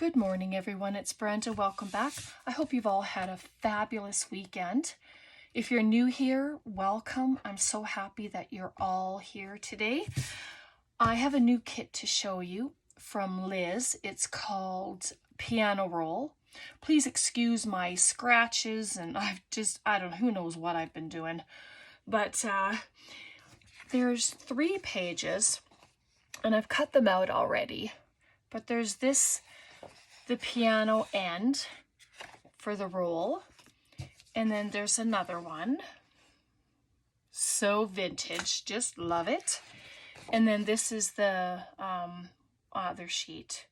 Good morning, everyone. It's Brenda. Welcome back. I hope you've all had a fabulous weekend. If you're new here, welcome. I'm so happy that you're all here today. I have a new kit to show you from Liz. It's called Piano Roll. Please excuse my scratches, and I don't know, who knows what I've been doing. But there's 3 pages, and I've cut them out already. But there's the piano end for the roll, and then there's another one, so vintage, just love it. And then this is the other sheet,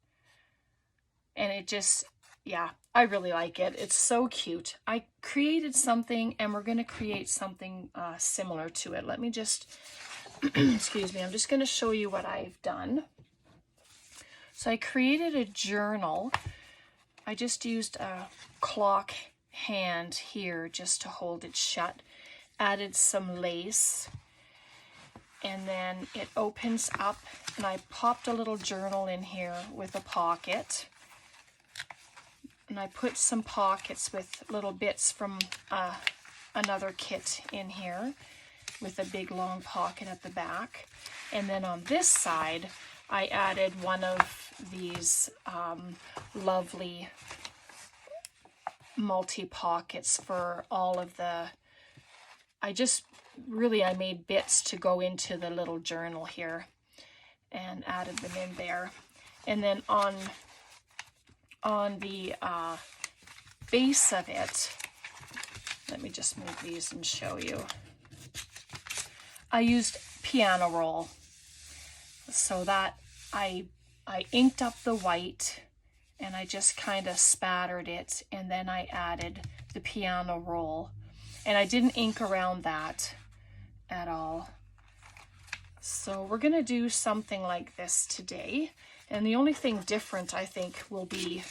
and it just, yeah, I really like it. It's so cute. I created something, and we're going to create something similar to it. Let me just excuse me, I'm just going to show you what I've done. So I created a journal. I just used a clock hand here just to hold it shut. Added some lace, and then it opens up, and I popped a little journal in here with a pocket. And I put some pockets with little bits from another kit in here with a big long pocket at the back. And then on this side, I added one of these lovely multi-pockets for all of the, I made bits to go into the little journal here and added them in there. And then on the base of it, let me just move these and show you. I used piano roll. So that I inked up the white, and I just kind of spattered it, and then I added the piano roll, and I didn't ink around that at all. So we're going to do something like this today, and the only thing different, I think, will be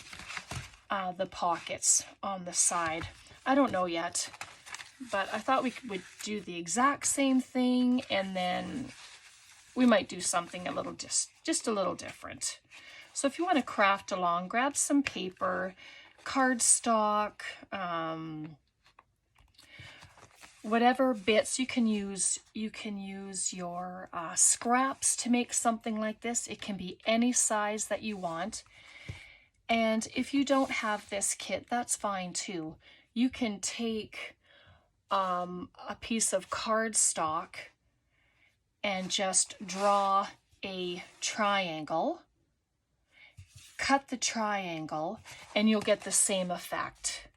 the pockets on the side. I don't know yet, but I thought we would do the exact same thing, and then we might do something a little just a little different. So if you want to craft along, grab some paper, cardstock, whatever bits you can use. You can use your scraps to make something like this. It can be any size that you want. And if you don't have this kit, that's fine too. You can take a piece of cardstock and just draw a triangle, cut the triangle, and you'll get the same effect,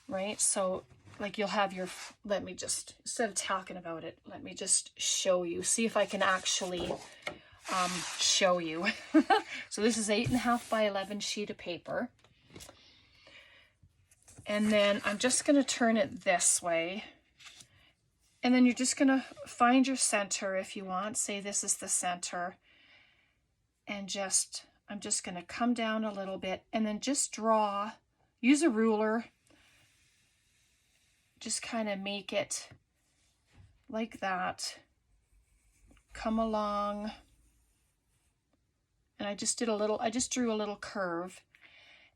right? So like you'll have your, let me just, instead of talking about it, let me just show you, see if I can actually show you. So this is 8.5 by 11 sheet of paper. And then I'm just going to turn it this way. And then you're just going to find your center if you want. Say this is the center. And I'm just going to come down a little bit and then just draw. Use a ruler. Just kind of make it like that. Come along. And I just drew a little curve.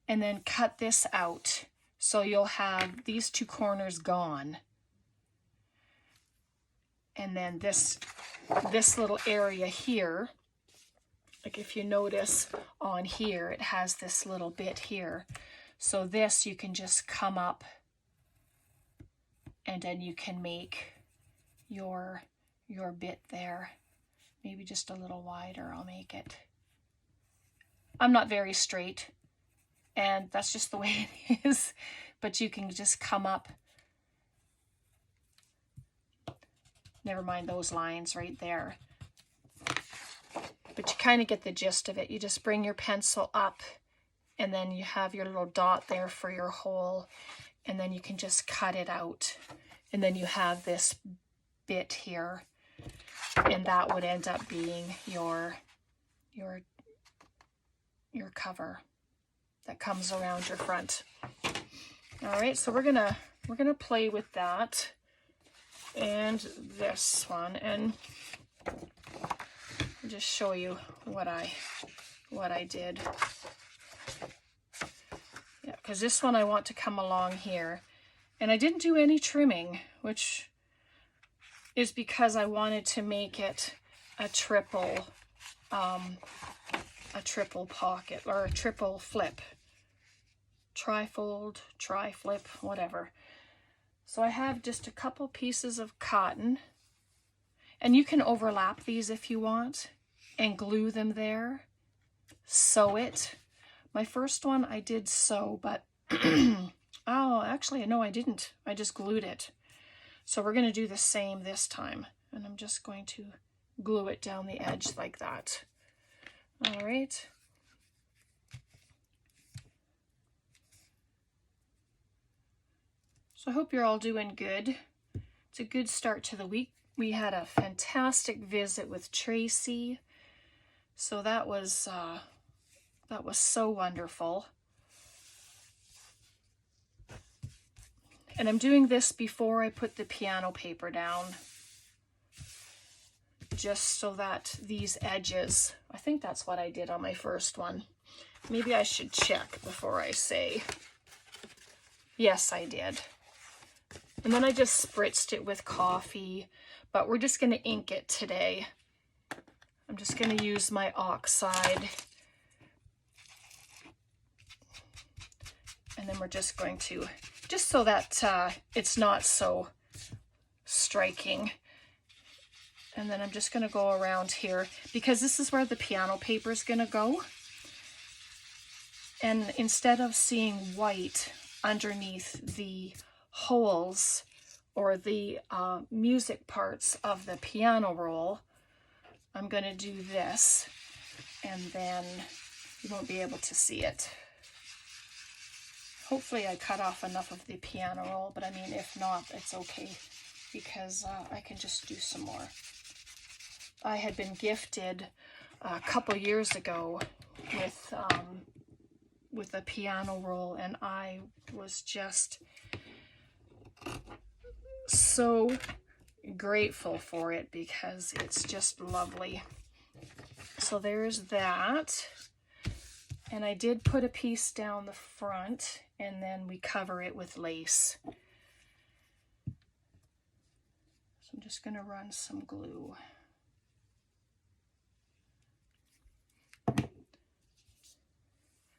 And then cut this out. So you'll have these 2 corners gone. And then this little area here, like if you notice on here, it has this little bit here. So this, you can just come up, and then you can make your bit there. Maybe just a little wider, I'll make it. I'm not very straight, and that's just the way it is. But you can just come up. Never mind those lines right there. But you kind of get the gist of it. You just bring your pencil up, and then you have your little dot there for your hole, and then you can just cut it out. And then you have this bit here, and that would end up being your cover that comes around your front. All right, so we're gonna play with that. And this one, and just show you what I what I did. Yeah, because this one I want to come along here. And I didn't do any trimming, which is because I wanted to make it a triple pocket, or a triple flip. Trifold, tri-flip, whatever. So I have just a couple pieces of cotton, and you can overlap these if you want and glue them there. Sew it. My first one I did sew, but oh, actually, no, I didn't. I just glued it. So we're going to do the same this time, and I'm just going to glue it down the edge like that. All right. So I hope you're all doing good. It's a good start to the week. We had a fantastic visit with Tracy. So that was so wonderful. And I'm doing this before I put the piano paper down, just so that these edges, I think that's what I did on my first one. Maybe I should check before I say. Yes, I did. And then I just spritzed it with coffee, but we're just going to ink it today. I'm just going to use my oxide. And then we're just going to, just so that it's not so striking. And then I'm just going to go around here, because this is where the piano paper is going to go. And instead of seeing white underneath the holes or the music parts of the piano roll, I'm going to do this, and then you won't be able to see it. Hopefully I cut off enough of the piano roll, but I mean, if not, it's okay, because I can just do some more. I had been gifted a couple years ago with a piano roll, and I was just so grateful for it, because it's just lovely. So there's that. And I did put a piece down the front, and then we cover it with lace. So I'm just going to run some glue.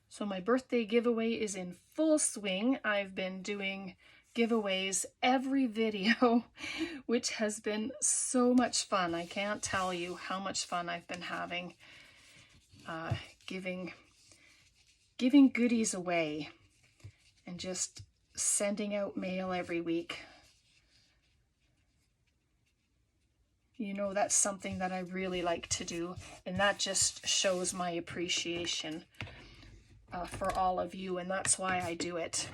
So my birthday giveaway is in full swing. I've been doing giveaways every video, which has been so much fun. I can't tell you how much fun I've been having giving goodies away and just sending out mail every week. You know, that's something that I really like to do, and that just shows my appreciation for all of you, and that's why I do it.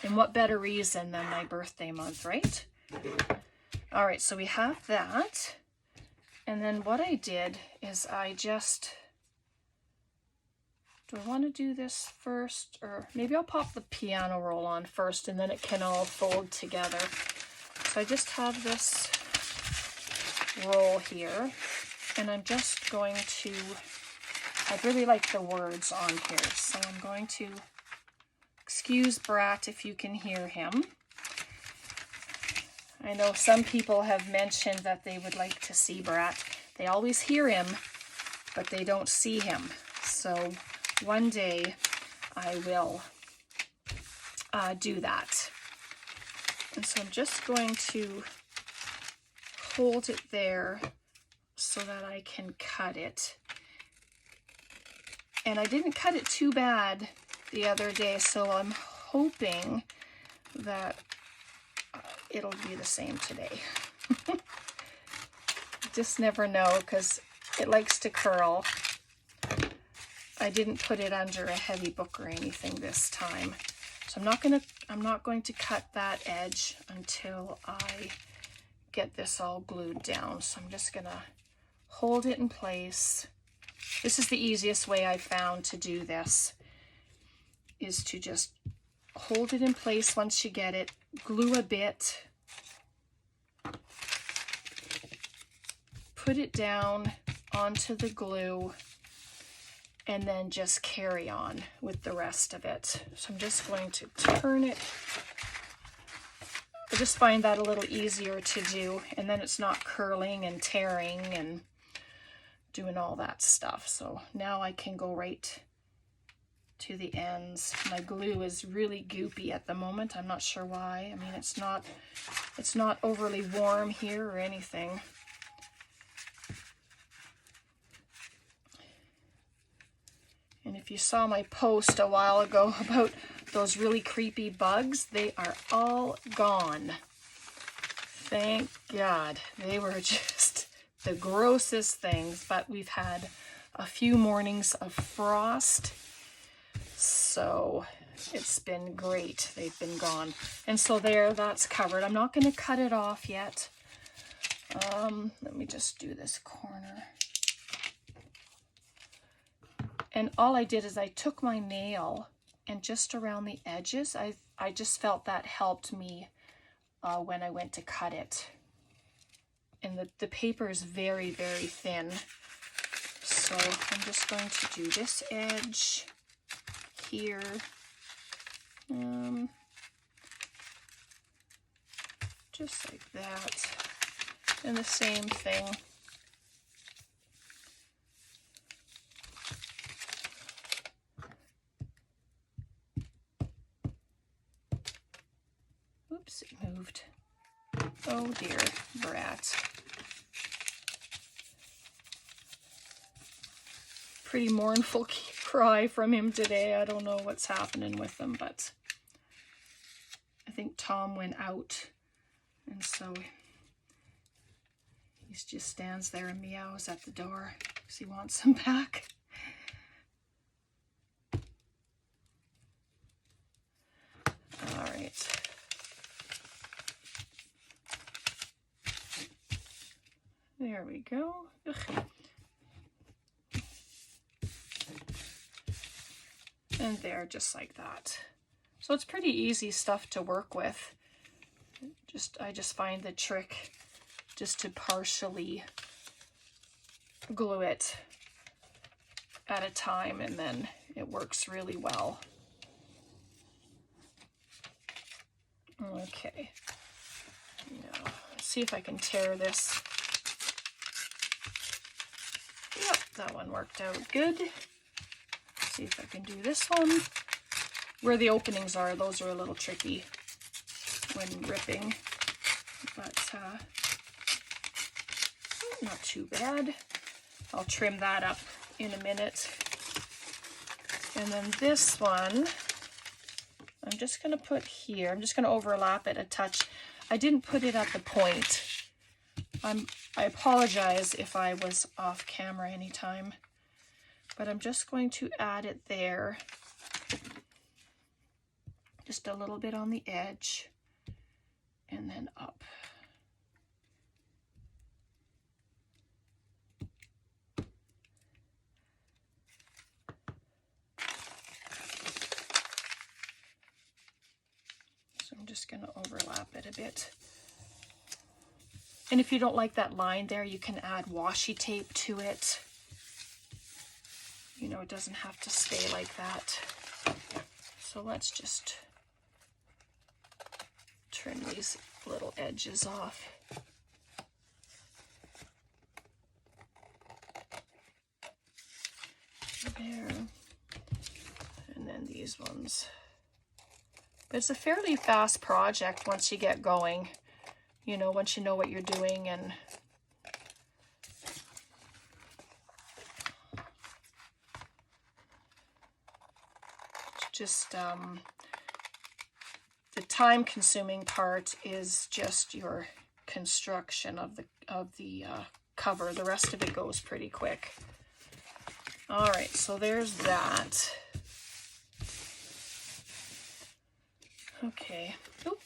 And what better reason than my birthday month, right? All right, so we have that. And then what I did is I just, do I want to do this first? Or maybe I'll pop the piano roll on first, and then it can all fold together. So I just have this roll here, and I'm just going to, I really like the words on here, so I'm going to, excuse Brat if you can hear him. I know some people have mentioned that they would like to see Brat. They always hear him, but they don't see him. So one day I will do that. And so I'm just going to hold it there so that I can cut it. And I didn't cut it too bad the other day, so I'm hoping that it'll be the same today. Just never know, because it likes to curl. I didn't put it under a heavy book or anything this time. So I'm not going to cut that edge until I get this all glued down. So I'm just gonna hold it in place. This is the easiest way I found to do this, is to just hold it in place once you get it, glue a bit, put it down onto the glue, and then just carry on with the rest of it. So I'm just going to turn it. I just find that a little easier to do, and then it's not curling and tearing and doing all that stuff. So now I can go right to the ends. My glue is really goopy at the moment. I'm not sure why. I mean, it's not overly warm here or anything. And if you saw my post a while ago about those really creepy bugs, they are all gone. Thank God. They were just the grossest things, but we've had a few mornings of frost, so it's been great. They've been gone. And so there, that's covered. I'm not going to cut it off yet. Let me just do this corner. And all I did is I took my nail and just around the edges, I just felt that helped me when I went to cut it. And the paper is very, very thin. So I'm just going to do this edge here. Just like that. And the same thing. Oops, it moved. Oh dear, brat. Pretty mournful cry from him today. I don't know what's happening with him, but I think Tom went out, and so he just stands there and meows at the door because he wants him back. All right. There we go. Ugh. And there, just like that. So it's pretty easy stuff to work with. I just find the trick just to partially glue it at a time, and then it works really well. Okay. Now, let's see if I can tear this. Yep, that one worked out good. Let's see if I can do this one. Where the openings are, those are a little tricky when ripping, but not too bad. I'll trim that up in a minute. And then this one, I'm just going to put here. I'm just going to overlap it a touch. I didn't put it at the point. I apologize if I was off camera anytime, but I'm just going to add it there. Just a little bit on the edge and then up. So I'm just going to overlap it a bit. And if you don't like that line there, you can add washi tape to it. You know, it doesn't have to stay like that. So let's just trim these little edges off. There. And then these ones. But it's a fairly fast project once you get going. You know, once you know what you're doing, and just the time-consuming part is just your construction of the cover. The rest of it goes pretty quick. All right, so there's that. Okay. Oop.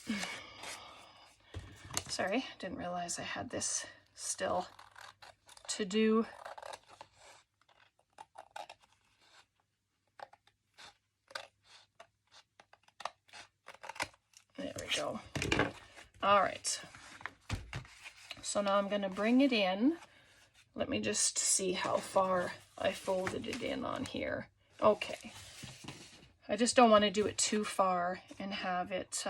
Sorry, didn't realize I had this still to do. There we go. All right. So now I'm going to bring it in. Let me just see how far I folded it in on here. Okay. I just don't want to do it too far and have it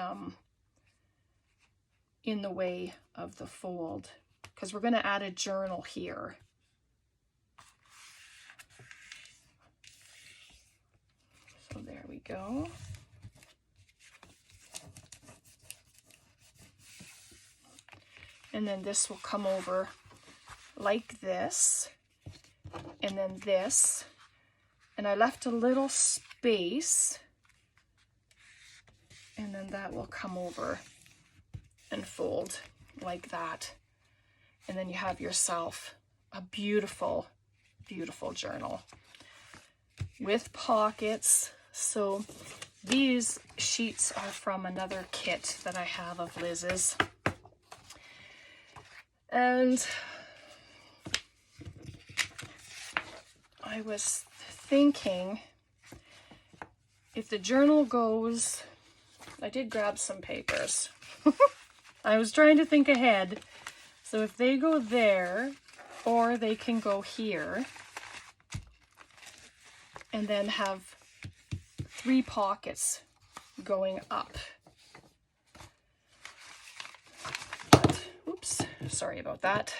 in the way of the fold, because we're going to add a journal here. So there we go. And then this will come over like this, and then this. And I left a little space, and then that will come over and fold like that. And then you have yourself a beautiful, beautiful journal with pockets. So these sheets are from another kit that I have of Liz's. And I was thinking, if the journal goes, I did grab some papers. I was trying to think ahead. So if they go there, or they can go here, and then have 3 pockets going up. But, oops, sorry about that.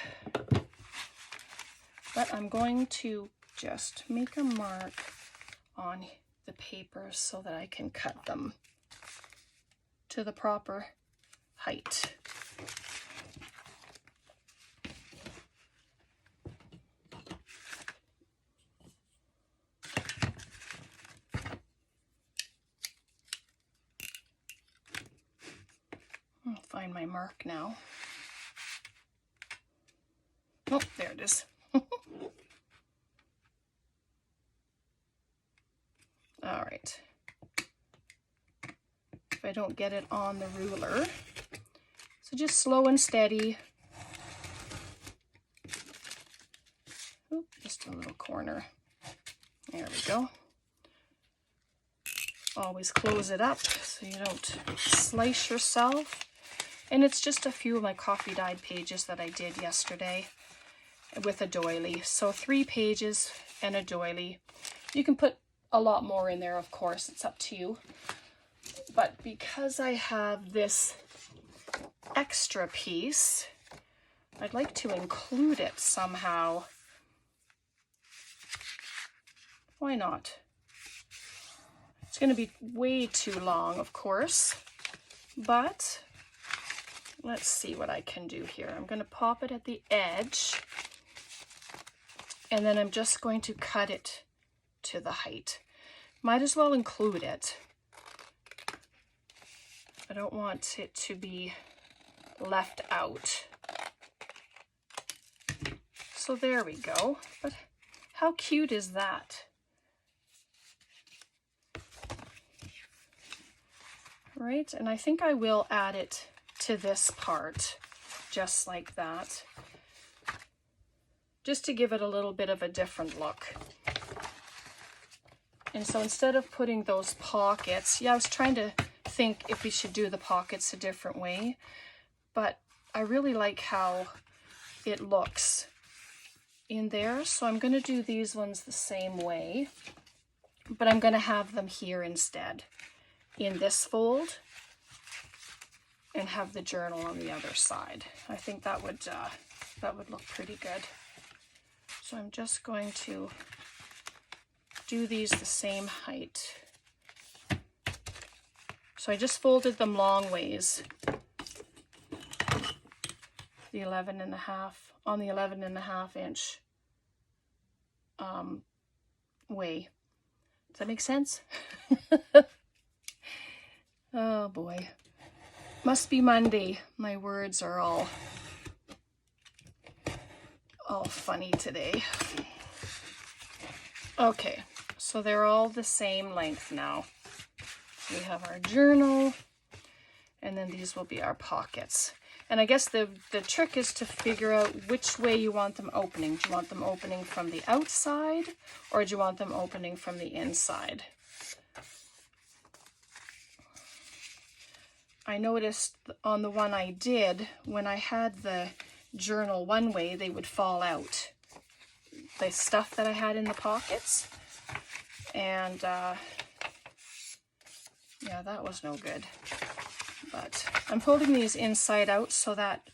But I'm going to just make a mark on the papers so that I can cut them to the proper height. I'll find my mark now. Oh, there it is. All right. If I don't get it on the ruler, so just slow and steady. Oop, just a little corner. There we go. Always close it up so you don't slice yourself. And it's just a few of my coffee dyed pages that I did yesterday with a doily. So 3 pages and a doily. You can put a lot more in there, of course, it's up to you. But because I have this extra piece, I'd like to include it somehow. Why not? It's going to be way too long, of course, but let's see what I can do here. I'm going to pop it at the edge, and then I'm just going to cut it to the height. Might as well include it. I don't want it to be left out. So there we go. But how cute is that? Right, and I think I will add it to this part, just like that, just to give it a little bit of a different look. And so instead of putting those pockets, yeah, I was trying to think if we should do the pockets a different way, but I really like how it looks in there. So I'm going to do these ones the same way, but I'm going to have them here instead in this fold and have the journal on the other side. I think that would look pretty good. So I'm just going to do these the same height. So I just folded them long ways. The 11.5 on the 11.5 inch way. Does that make sense? Oh boy. Must be Monday. My words are all funny today. Okay, so they're all the same length now. We have our journal, and then these will be our pockets. And I guess the trick is to figure out which way you want them opening. Do you want them opening from the outside, or do you want them opening from the inside? I noticed on the one I did, when I had the journal one way, they would fall out. the stuff that I had in the pockets. And yeah, that was no good. But I'm folding these inside out so that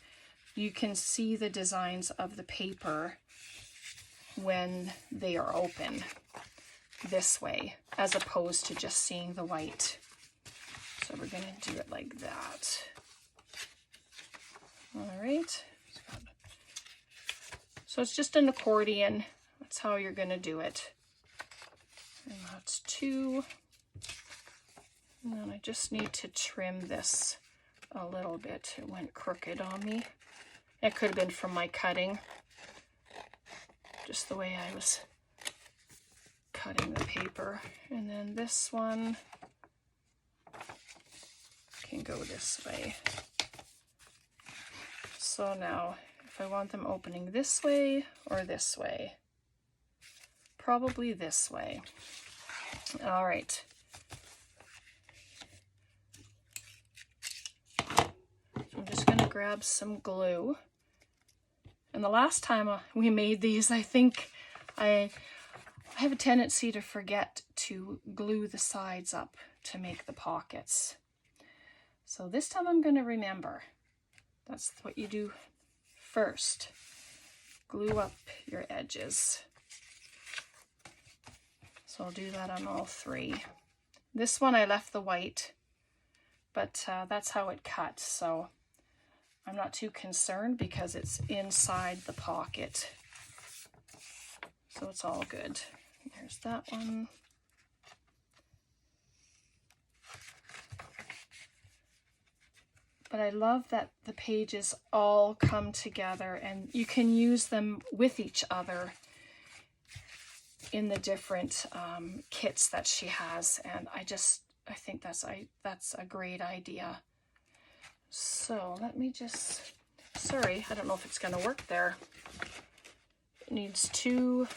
you can see the designs of the paper when they are open this way, as opposed to just seeing the white. So we're going to do it like that. All right. So it's just an accordion. That's how you're going to do it. And that's 2. And then I just need to trim this a little bit. It went crooked on me. It could have been from my cutting. Just the way I was cutting the paper. And then this one can go this way. So now, if I want them opening this way or this way, probably this way. All right. So I'm just going to grab some glue. And the last time we made these, I think I have a tendency to forget to glue the sides up to make the pockets. So this time I'm going to remember. That's what you do first. Glue up your edges. So I'll do that on all 3. This one I left the white, but that's how it cut. So I'm not too concerned because it's inside the pocket. So it's all good. There's that one. But I love that the pages all come together and you can use them with each other in the different kits that she has. And I think that's a great idea. So let me just, sorry, I don't know if it's going to work there. It needs 2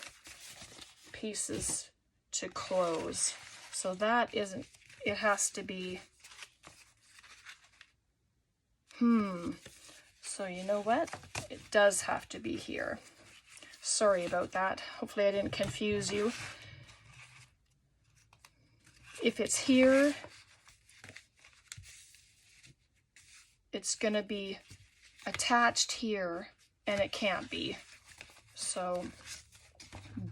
pieces to close. So that isn't, it has to be, so you know what? It does have to be here. Sorry about that. Hopefully I didn't confuse you. If it's here, it's going to be attached here, and it can't be. So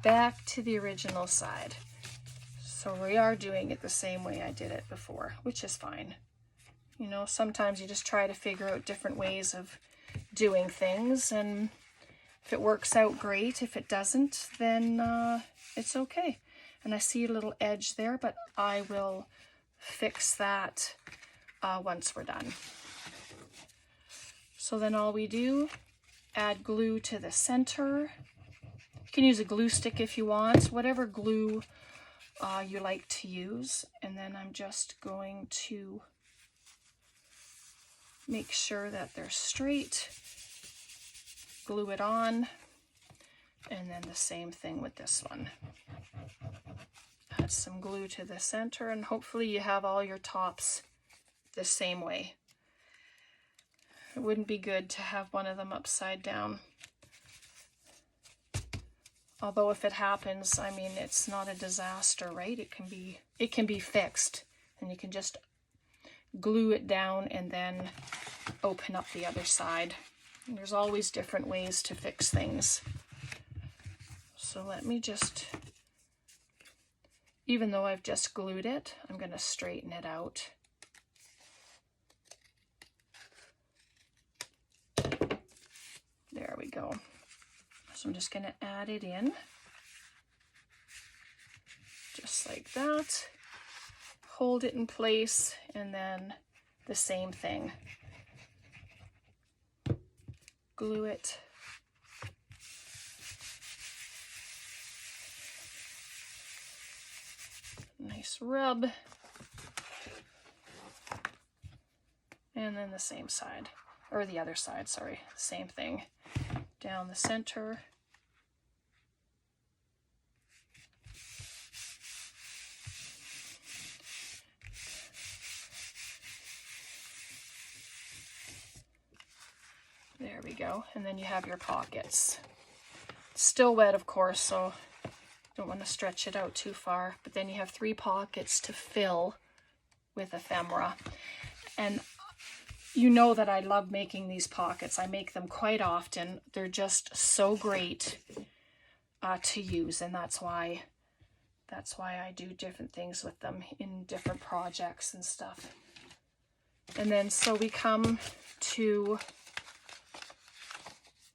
back to the original side. So we are doing it the same way I did it before, which is fine. You know, sometimes you just try to figure out different ways of doing things, and if it works out, great. If it doesn't, then it's okay. And I see a little edge there, but I will fix that once we're done. So then all we do, add glue to the center. You can use a glue stick if you want, whatever glue you like to use. And then I'm just going to make sure that they're straight, glue it on, and then the same thing with this one. Add some glue to the center, and hopefully you have all your tops the same way. It wouldn't be good to have one of them upside down. Although if it happens, I mean, it's not a disaster, right? It can be fixed, and you can just glue it down and then open up the other side. And there's always different ways to fix things. So let me just, even though I've just glued it, I'm going to straighten it out. There we go. So I'm just going to add it in, just like that. Hold it in place, and then the same thing. Glue it. Nice rub. And then the same side, or the other side, sorry, same thing. Down the center. There we go. And then you have your pockets. Still wet, of course, so don't want to stretch it out too far. But then you have 3 pockets to fill with ephemera. And you know that I love making these pockets. I make them quite often. They're just so great to use, and that's why I do different things with them in different projects and stuff. And then so we come to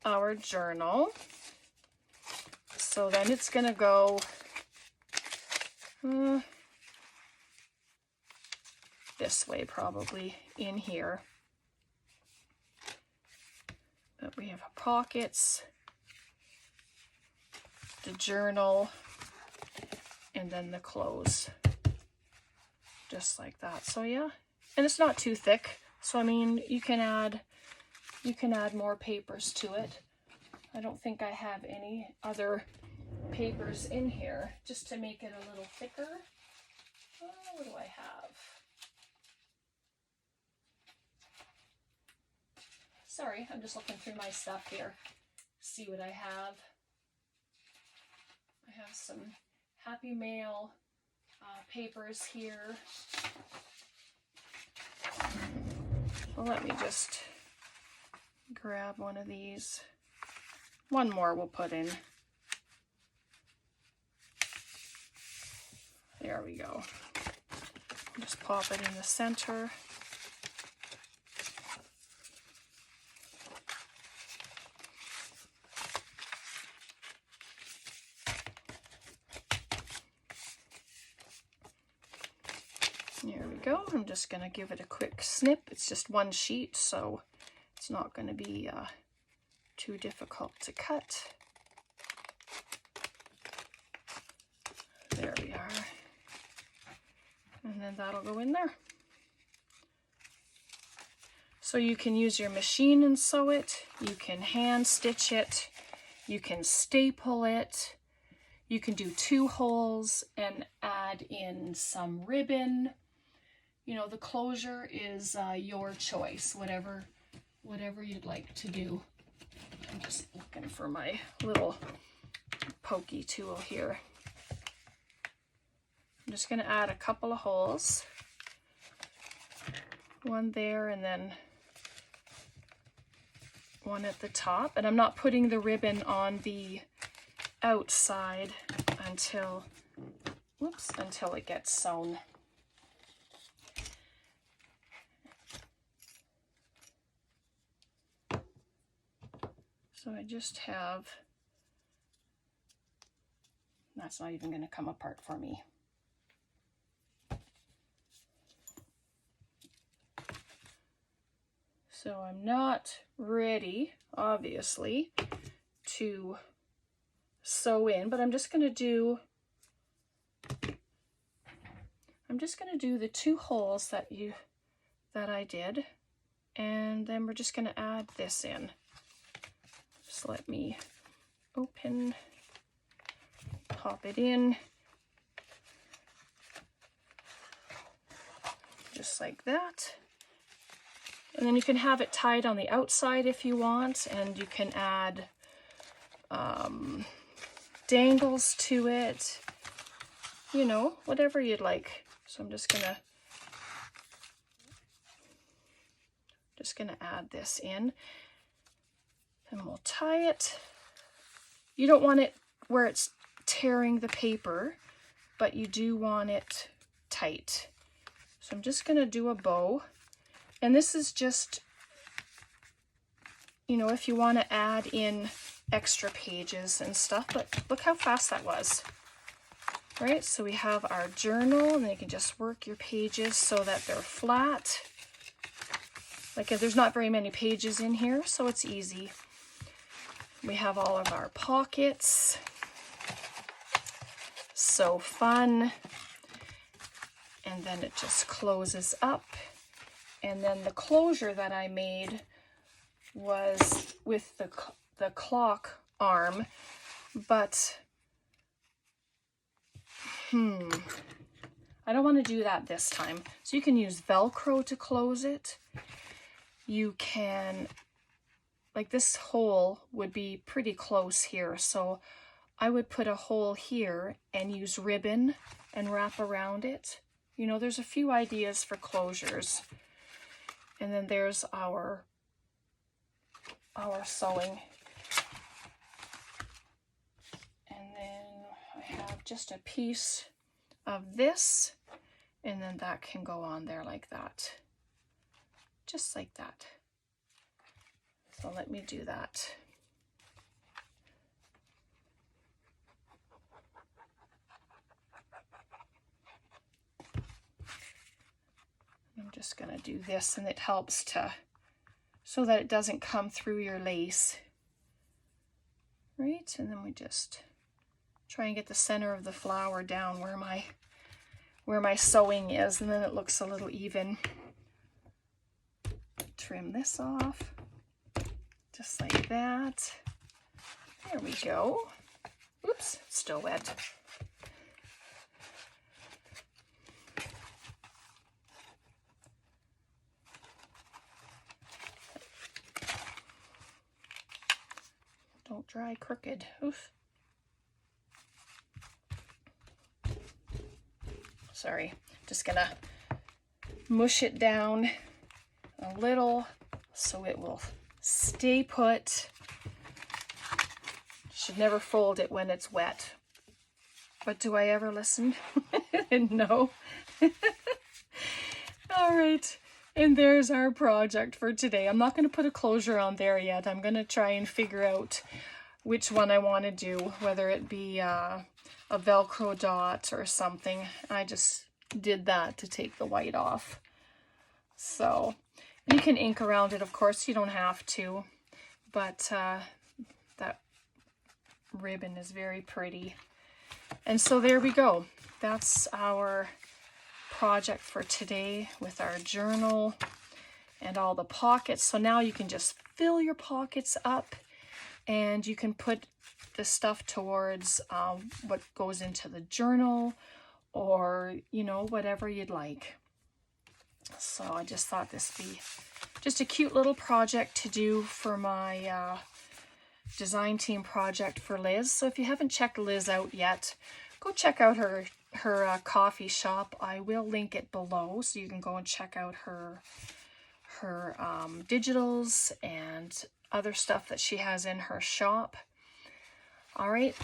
our journal. So then it's going to go this way, probably in here. But we have pockets, the journal, and then the clothes, just like that. So yeah, and it's not too thick. So I mean, you can add more papers to it. I don't think I have any other papers in here, just to make it a little thicker. What do I have? Sorry, I'm just looking through my stuff here, see what I have. I have some Happy Mail papers here. So let me just grab one of these. One more we'll put in. There we go. Just pop it in the center. There we go. I'm just going to give it a quick snip. It's just one sheet, so it's not going to be too difficult to cut. There we are. And then that'll go in there. So you can use your machine and sew it. You can hand stitch it. You can staple it. You can do 2 holes and add in some ribbon. You know, the closure is your choice, whatever you'd like to do. I'm just looking for my little pokey tool here. I'm just going to add a couple of holes. One there and then one at the top. And I'm not putting the ribbon on the outside until it gets sewn. So I just have, that's not even going to come apart for me. So I'm not ready, obviously, to sew in, but I'm just going to do the 2 holes that I did, and then we're just going to add this in. Just let me open, pop it in, just like that. And then you can have it tied on the outside if you want, and you can add dangles to it, you know, whatever you'd like. So I'm just gonna add this in, and we'll tie it. You don't want it where it's tearing the paper, but you do want it tight. So I'm just gonna do a bow. And this is just, you know, if you want to add in extra pages and stuff, but look how fast that was. Right, so we have our journal, and then you can just work your pages so that they're flat. Like, there's not very many pages in here, so it's easy. We have all of our pockets. So fun. And then it just closes up. And then the closure that I made was with the clock arm, but I don't want to do that this time. So you can use Velcro to close it. You can like this hole would be pretty close here. So I would put a hole here and use ribbon and wrap around it. You know, there's a few ideas for closures. And then there's our sewing. And then I have just a piece of this, and then that can go on there like that. Just like that. So let me do that. I'm just going to do this, and it helps to, so that it doesn't come through your lace. Right? And then we just try and get the center of the flower down where my sewing is, and then it looks a little even. Trim this off, just like that. There we go. Oops, still wet. Don't dry crooked. Oof. Sorry, just gonna mush it down a little so it will stay put. Should never fold it when it's wet. But do I ever listen? No. All right. And there's our project for today. I'm not going to put a closure on there yet. I'm going to try and figure out which one I want to do, whether it be a Velcro dot or something. I just did that to take the white off. So you can ink around it, of course. You don't have to, but that ribbon is very pretty. And so there we go. That's our project for today with our journal and all the pockets. So now you can just fill your pockets up, and you can put the stuff towards what goes into the journal, or, you know, whatever you'd like. So I just thought this would be just a cute little project to do for my design team project for Liz. So if you haven't checked Liz out yet, go check out her coffee shop. I will link it below, so you can go and check out her digitals and other stuff that she has in her shop. All right,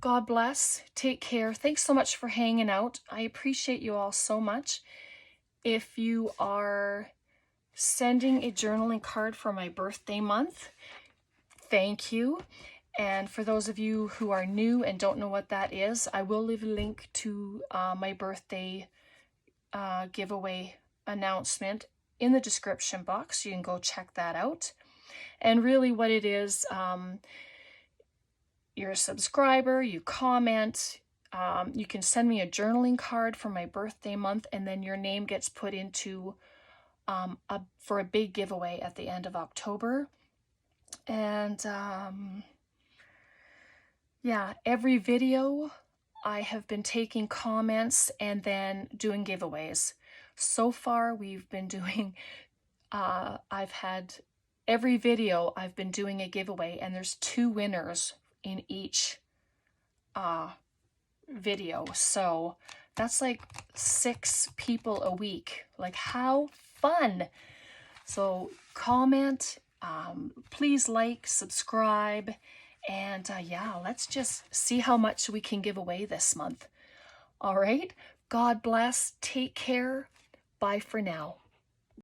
God bless, take care. Thanks so much for hanging out. I appreciate you all so much. If you are sending a journaling card for my birthday month, thank you. And for those of you who are new and don't know what that is, I will leave a link to my birthday giveaway announcement in the description box. You can go check that out. And really what it is, you're a subscriber, you comment, you can send me a journaling card for my birthday month, and then your name gets put into for a big giveaway at the end of October. And yeah, every video I have been taking comments and then doing giveaways. So far we've been doing, I've had every video I've been doing a giveaway, and there's 2 winners in each video. So that's like 6 people a week. Like, how fun. So comment, please like, subscribe, and yeah, let's just see how much we can give away this month. All right, God bless, take care, bye for now.